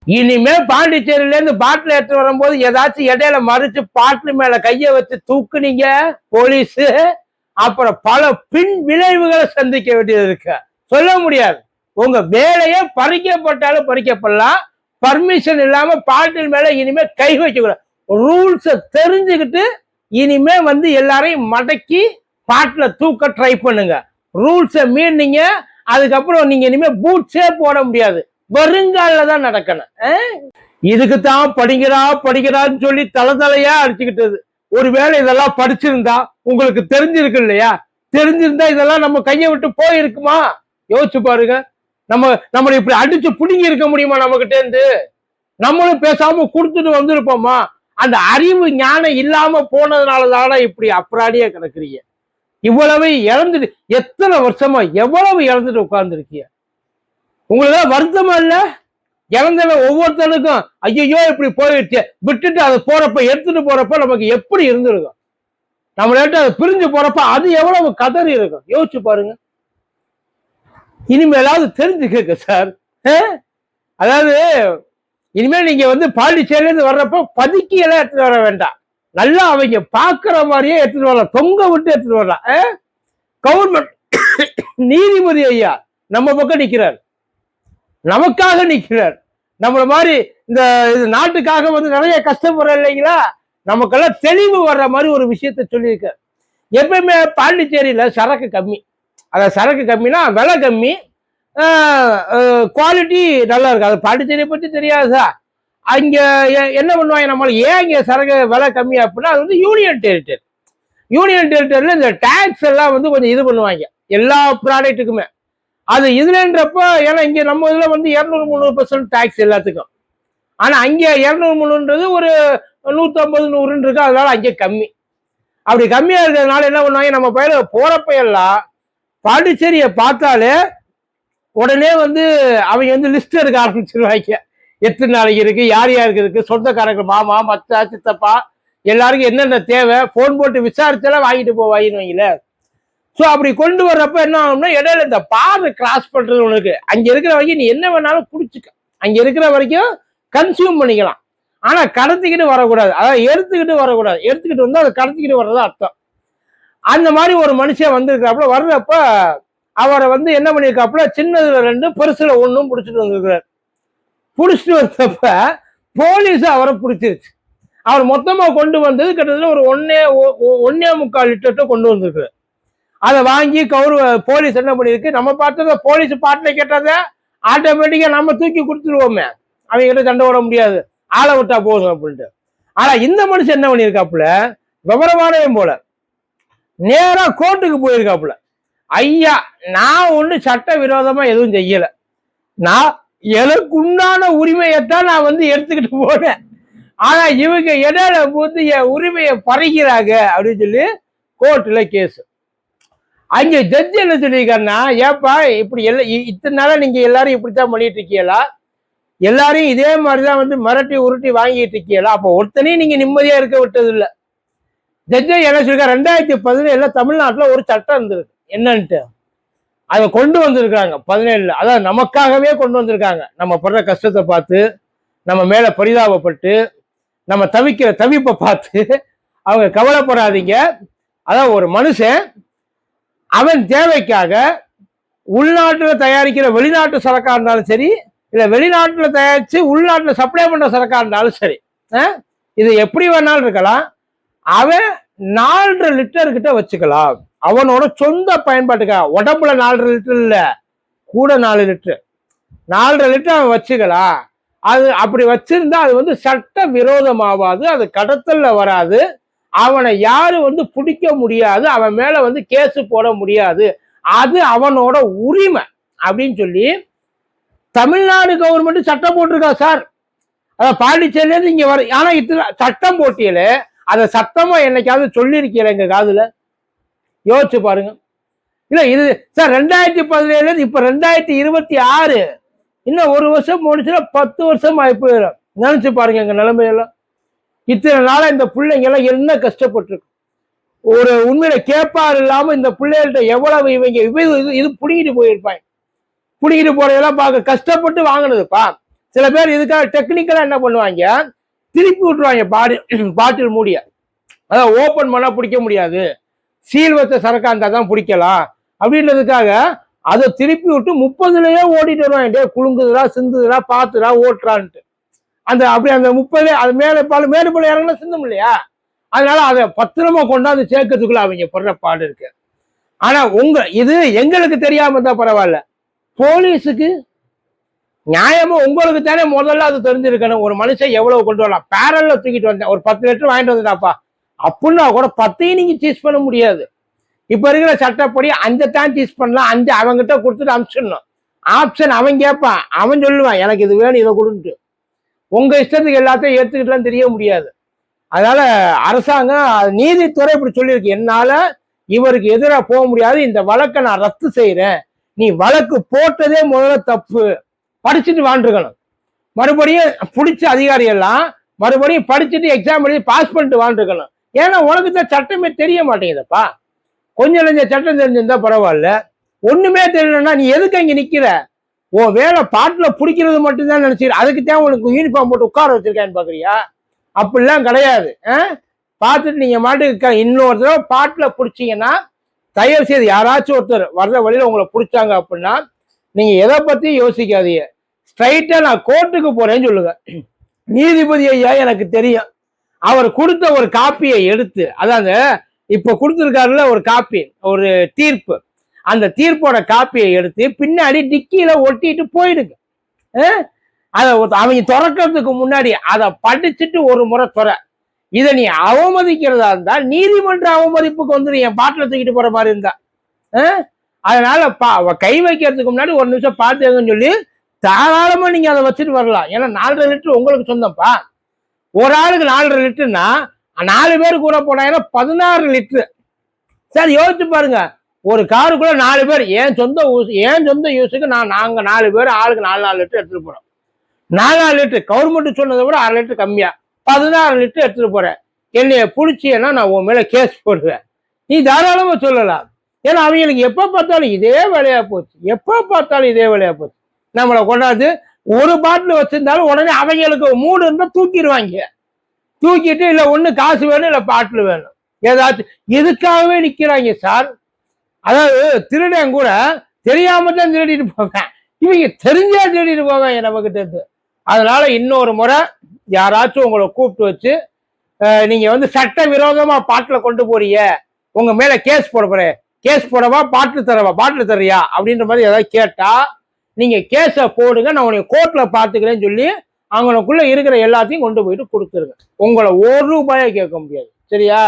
இனிமே பாண்டிச்சேரியில இருந்து பாட்டில் எடுத்து வரும்போது ஏதாச்சும் இடையில மறிச்சு பாட்டில் மேல கைய வச்சு தூக்குனீங்க போலீஸ், அப்புறம் பல பின் விளைவுகளை சந்திக்க வேண்டியது இருக்கு. சொல்ல முடியாது. உங்க வேலையே பறிக்கப்பட்டாலும் பறிக்கப்படலாம். பர்மிஷன் இல்லாம பாட்டில் மேல இனிமே கை வைக்க கூடாது. ரூல்ஸ தெரிஞ்சுக்கிட்டு இனிமே எல்லாரையும் மடக்கி பாட்டில தூக்க ட்ரை பண்ணுங்க. ரூல்ஸ மீறினீங்க, அதுக்கப்புறம் நீங்க இனிமே பூட்ஸே போட முடியாது. வருங்கால தான் நடக்கணும். இதுக்குத்தான் படிக்கிறான்னு சொல்லி தலையா அடிச்சுக்கிட்டது. ஒருவேளை இதெல்லாம் படிச்சிருந்தா உங்களுக்கு தெரிஞ்சிருக்கு இல்லையா? தெரிஞ்சிருந்தா இதெல்லாம் நம்ம கையை விட்டு போயிருக்குமா? யோசிச்சு பாருங்க. நம்ம இப்படி அடிச்சு புடுங்கி இருக்க முடியுமா? நம்ம கிட்ட இருந்து நம்மளும் பேசாம கொடுத்துட்டு வந்திருப்போமா? அந்த அறிவு ஞானம் இல்லாம போனதுனாலதான இப்படி அப்புறாடியே கிடக்குறீங்க. இவ்வளவு இழந்துட்டு எத்தனை வருஷமா எவ்வளவு இழந்துட்டு உட்கார்ந்துருக்கீங்க. உங்களுக்கு வருத்தமா இல்ல? இறந்தவன் ஒவ்வொருத்தனுக்கும் ஐயோ இப்படி போயிடுச்சு விட்டுட்டு அதை போறப்ப எடுத்துட்டு போறப்ப நமக்கு எப்படி இருந்திருக்கும்? நம்மள்ட்ட அதை பிரிஞ்சு போறப்ப அது எவ்வளவு கதறி இருக்கும். யோசிச்சு பாருங்க. இனிமேலாவது தெரிஞ்சுக்க சார். அதாவது இனிமேல் நீங்க பாண்டிச்சேரியில இருந்து வர்றப்ப பதுக்கி எல்லாம் எடுத்துட்டு வர வேண்டாம். நல்லா அவங்க பாக்குற மாதிரியே எடுத்துட்டு வரலாம். தொங்க விட்டு எடுத்துட்டு வரலாம். கவர்மெண்ட் நீதிபதி ஐயா நம்ம பக்கம் நிக்கிறார், நமக்காக நிக்கிறார். நம்மள மாதிரி இந்த நாட்டுக்காக நிறைய கஷ்டப்படுற இல்லைங்களா? நமக்கெல்லாம் தெளிவு வர்ற மாதிரி ஒரு விஷயத்த சொல்லியிருக்க. எப்பயுமே பாண்டிச்சேரியில சரக்கு கம்மி. அதாவது சரக்கு கம்மினா விலை கம்மி, குவாலிட்டி நல்லா இருக்கு. அது பாண்டிச்சேரியை பற்றி தெரியாதா? அங்க என்ன பண்ணுவாங்க, நம்மள ஏன் இங்க சரக்கு விலை கம்மி அப்படின்னா அது யூனியன் டெரிட்டரி. யூனியன் டெரிட்டரியில இந்த டாக்ஸ் எல்லாம் கொஞ்சம் இது பண்ணுவாங்க எல்லா ப்ராடக்ட்டுக்குமே. அது இதுலன்றப்ப ஏன்னா இங்க நம்ம இதுல 200-300% டாக்ஸ் எல்லாத்துக்கும். ஆனா அங்க 200-300ன்றது ஒரு 150-100 இருக்கு. அதனால அங்கே கம்மி. அப்படி கம்மியா இருக்கிறதுனால என்ன பண்ணுவாங்க, நம்ம பயில போறப்ப எல்லாம் பாண்டிச்சேரியை பார்த்தாலே உடனே அவங்க லிஸ்ட் எடுக்க ஆரம்பிச்சிருவாங்க. எத்தனை நாளைக்கு இருக்கு, யார் யாருக்கு இருக்கு, சொந்தக்காரங்க, மாமா, மச்சா, சித்தப்பா, எல்லாருக்கும் என்னென்ன தேவை போன் போட்டு விசாரிச்செல்லாம் வாங்கிட்டு போவாங்கன்னு. ஸோ அப்படி கொண்டு வர்றப்ப என்ன ஆகும்னா இடையில இந்த பாதை கிராஸ் பண்றது உனக்கு அங்க இருக்கிற வரைக்கும் நீ என்ன வேணாலும் குடிச்சுக்க, அங்க இருக்கிற வரைக்கும் கன்சியூம் பண்ணிக்கலாம். ஆனா கடத்திக்கிட்டு வரக்கூடாது, அதாவது எடுத்துக்கிட்டு வரக்கூடாது. எடுத்துக்கிட்டு வந்து அதை கடத்திக்கிட்டு வர்றதா அர்த்தம். அந்த மாதிரி ஒரு மனுஷன் வந்திருக்காப்புல. வர்றப்ப அவரை என்ன பண்ணியிருக்காப்புல, சின்னதுல 2 பெருசுல 1 பிடிச்சிட்டு வந்திருக்கிறார். பிடிச்சிட்டு வந்தப்ப போலீஸ் அவரை பிடிச்சிருச்சு. அவர் மொத்தமா கொண்டு வந்தது கிட்டத்தட்ட ஒரு 1.25 லிட்டர் கொண்டு வந்திருக்கிறார். அதை வாங்கி போலீஸ் என்ன பண்ணிருக்கு, நம்ம பார்த்தத போலீஸ் பாட்டில கேட்டத ஆட்டோமேட்டிக்கா நம்ம தூக்கி கொடுத்துருவோமே, அவங்க கிட்ட சண்டை போட முடியாது, ஆளை விட்டா போதும் அப்படின்ட்டு. ஆனா இந்த மனுஷன் என்ன பண்ணியிருக்காப்புல, விவரமானவன் போல நேரா கோர்ட்டுக்கு போயிருக்காப்புல. ஐயா நான் ஒண்ணு சட்ட விரோதமா எதுவும் செய்யல, நான் எனக்கு உண்டான உரிமையத்தான் நான் எடுத்துக்கிட்டு போனேன். ஆனா இவங்க இடையில என் உரிமையை பறிக்கிறாங்க அப்படின்னு சொல்லி கோர்ட்டுல கேஸ். அங்க ஜட்ஜ் என்ன சொல்லியிருக்காருன்னா, ஏப்பா இப்படி இத்தனை நாளா நீங்க எல்லாரும் இப்படித்தான் பண்ணிட்டு இருக்கீங்களா, எல்லாரையும் இதே மாதிரிதான் மிரட்டி உருட்டி வாங்கிட்டு இருக்கீங்களா, அப்போ ஒருத்தனையும் நீங்க நிம்மதியா இருக்க விட்டது இல்லை. ஜட்ஜை என்ன சொல்லிருக்காரு, 2017 தமிழ்நாட்டுல ஒரு சட்டம் இருந்திருக்கு என்னன்ட்டு, அதை கொண்டு வந்திருக்காங்க 17. அதான் நமக்காகவே கொண்டு வந்திருக்காங்க. நம்ம படுற கஷ்டத்தை பார்த்து, நம்ம மேல பரிதாபப்பட்டு, நம்ம தவிக்கிற தவிப்பை பார்த்து அவங்க கவலைப்படாதீங்க. அதான் ஒரு மனுஷன் அவன் தேவைக்காக உள்நாட்டில் தயாரிக்கிற வெளிநாட்டு சரக்கா இருந்தாலும் சரி, இல்ல வெளிநாட்டில் தயாரிச்சு உள்நாட்டில் சப்ளை பண்ற சரக்கா இருந்தாலும் சரி, இது எப்படி வேணாலும் இருக்கலாம். அவன் 4.5 லிட்டர் கிட்ட வச்சுக்கலாம். அவனோட சொந்த பயன்பாட்டுக்காக. உடம்புல 4.5 லிட்டர் இல்ல, கூட 4 லிட்டர் 4.5 லிட்டர் அவன் வச்சுக்கலாம். அது அப்படி வச்சிருந்தா அது சட்ட விரோதமாவாது, அது கடத்தல்ல வராது, அவனை யாரு பிடிக்க முடியாது, அவன் மேல கேஸ் போட முடியாது, அது அவனோட உரிமை அப்படின்னு சொல்லி தமிழ்நாடு கவர்மெண்ட் சட்டம் போட்டிருக்கா சார். அத பாண்டிச்சேரியில இருந்து இங்க வர. ஆனா இத்தனை சட்டம் போட்டியல அதை சத்தமா என்னைக்காவது சொல்லியிருக்கீங்களா எங்க காதுல? யோசிச்சு பாருங்க. இல்ல இது சார் 2017 இப்ப 2026, இன்னும் 1 வருஷம் முடிச்சுன்னா 10 வருஷம் ஆயிப்போ. நினைச்சு பாருங்க எங்க நிலைமையெல்லாம். இத்தனை நாளா இந்த பிள்ளைங்க எல்லாம் என்ன கஷ்டப்பட்டிருக்கு. ஒரு உண்மையில கேட்பாரு இல்லாம இந்த பிள்ளைகள்கிட்ட எவ்வளவு இவங்க இது புடிங்கிட்டு போயிருப்பாங்க. புடிங்கிட்டு போறதெல்லாம் பார்க்க கஷ்டப்பட்டு வாங்கினதுப்பா. சில பேர் இதுக்காக டெக்னிக்கலா என்ன பண்ணுவாங்க, திருப்பி விட்டுருவாங்க பாட்டில் மூடிய. அதாவது ஓப்பன் பண்ணா பிடிக்க முடியாது, சீல் வச்ச சரக்கா இருந்தா தான் பிடிக்கலாம் அப்படின்றதுக்காக அதை திருப்பி விட்டு 30லயே ஓடிட்டு வருவாங்க. குலுங்குதுடா, சிந்துதுடா, பாத்துடா, ஓட்டுறான்ட்டு. அந்த அப்படி அந்த 30 அது மேடு பால் இறங்கினா சிந்தும் இல்லையா, அதனால அதை பத்திரமா கொண்டாந்து சேர்க்கறதுக்குள்ள அவங்க படுற பாடு இருக்கு. ஆனா இது எங்களுக்கு தெரியாம இருந்தா பரவாயில்ல, போலீஸுக்கு நியாயமா உங்களுக்கு தானே முதல்ல அது தெரிஞ்சிருக்கணும். ஒரு மனுஷன் எவ்வளவு கொண்டு வரலாம், பேரல்ல தூக்கிட்டு வந்தேன் ஒரு 10 லிட்டர் வாங்கிட்டு வந்துட்டாப்பா அப்படின்னா கூட 10ஐயும் நீங்க சீஸ் பண்ண முடியாது. இப்ப இருக்கிற சட்டப்படி 5 தான் சீஸ் பண்ணலாம், 5 அவங்கிட்ட கொடுத்துட்டு அனுப்பிச்சிடணும். ஆப்ஷன் அவன் கேட்பான், அவன் சொல்லுவான் எனக்கு இது வேணும் இதை கொடுன்ட்டு. உங்க இஷ்டத்துக்கு எல்லாத்தையும் ஏத்துக்கிட்டுலாம் தெரிய முடியாது. அதனால அரசாங்கம் நீதித்துறை இப்படி சொல்லியிருக்கு, என்னால இவருக்கு எதிராக போக முடியாது, இந்த வழக்கை நான் ரத்து செய்யறேன். நீ வழக்கு போட்டதே முதல்ல தப்பு, படிச்சுட்டு வாழ்ந்துருக்கணும். மறுபடியும் பிடிச்ச அதிகாரி எல்லாம் மறுபடியும் படிச்சுட்டு எக்ஸாம் எழுதி பாஸ் பண்ணிட்டு வாழ்ந்துருக்கணும். ஏன்னா உனக்கு தான் சட்டமே தெரிய மாட்டேங்குதப்பா. கொஞ்சம் நெஞ்ச சட்டம் தெரிஞ்சிருந்தா பரவாயில்ல, ஒண்ணுமே தெரியலன்னா நீ எதுக்கு அங்க நிக்கிற? உன் வேலை பாட்டுல பிடிக்கிறது மட்டும்தான் நினைச்சிரு, அதுக்கு தான் உனக்கு யூனிஃபார்ம் போட்டு உட்கார வச்சிருக்கான்னு பாக்குறியா? அப்படிலாம் கிடையாது. பார்த்துட்டு நீங்க மாட்டுக்கு இன்னொரு தடவை பாட்டுல பிடிச்சிங்கன்னா, தயவு செய்து யாராச்சும் ஒருத்தர் வர்ற வழியில உங்களை பிடிச்சாங்க அப்படின்னா நீங்க எதை பத்தியும் யோசிக்காதீங்க, ஸ்ட்ரைட்டா நான் கோர்ட்டுக்கு போறேன்னு சொல்லுங்க. நீதிபதி ஐயா எனக்கு தெரியும், அவர் கொடுத்த ஒரு காப்பியை எடுத்து, அதாவது இப்ப கொடுத்துருக்காருல ஒரு காப்பி, ஒரு தீர்ப்பு, அந்த தீர்ப்போட காப்பியை எடுத்து பின்னாடி டிக்கியில ஒட்டிட்டு போயிடுங்க. அதை அவங்க திறக்கிறதுக்கு முன்னாடி அதை படிச்சுட்டு ஒரு முறை துற. இதை நீ அவமதிக்கிறதா இருந்தா நீதிமன்ற அவமதிப்புக்கு வந்து என் பாட்டில தூக்கிட்டு போற மாதிரி இருந்தா, அதனால கை வைக்கிறதுக்கு முன்னாடி ஒரு நிமிஷம் பார்த்துங்கன்னு சொல்லி தாராளமா நீங்க அதை வச்சுட்டு வரலாம். ஏன்னா 4.5 லிட்டர் உங்களுக்கு சொந்தம்ப்பா. ஒரு ஆளுக்கு 4.5 லிட்டர்னா 4 பேர் கூட போனாங்கன்னா 16 லிட்டரு. சார் யோசிச்சு பாருங்க, ஒரு காருக்குள்ள 4 பேர், ஏன் சொந்த யூஸுக்கு நாங்க 4 பேர் ஆளுக்கு 4 லிட்டர் எடுத்துட்டு போறோம். 4 லிட்டர் கவர்மெண்ட் சொன்னதை விட 1/2 லிட்டர் கம்மியா 16 லிட்டர் எடுத்துட்டு போறேன். என்னைய பிடிச்சியன்னா நான் உன் மேல கேஸ் போடுவேன். நீ தாராளமா சொல்லலாம். ஏன்னா அவங்களுக்கு எப்ப பார்த்தாலும் இதே வேலையா போச்சு, நம்மளை கொண்டாந்து ஒரு பாட்டில் வச்சிருந்தாலும் உடனே அவங்களுக்கு மூடு இருந்தா தூக்கிடுவாங்க. தூக்கிட்டு இல்ல ஒண்ணு காசு வேணும் இல்ல பாட்டில் வேணும், ஏதாச்சும் இதுக்காகவே நிக்கிறாங்க சார். அதாவது திருடன் கூட தெரியாம தான் திருடிட்டு போவேன், இவங்க தெரிஞ்சா திருடிட்டு போவாங்க நம்ம கிட்ட இருந்து. அதனால இன்னொரு முறை யாராச்சும் உங்களை கூப்பிட்டு வச்சு நீங்க வந்து சட்ட விரோதமா பாட்டில் கொண்டு போறீங்க, உங்க மேல கேஸ் போறேன், கேஸ் போடவா பாட்டில் தரையா அப்படின்ற மாதிரி ஏதாவது கேட்டா நீங்க கேஸ போடுங்க, நான் உன்னை கோர்ட்ல பாத்துக்கிறேன்னு சொல்லி அவங்களுக்குள்ள இருக்கிற எல்லாத்தையும் கொண்டு போயிட்டு கொடுத்துருங்க. உங்களை 1 ரூபாயை கேட்க முடியாது. சரியா?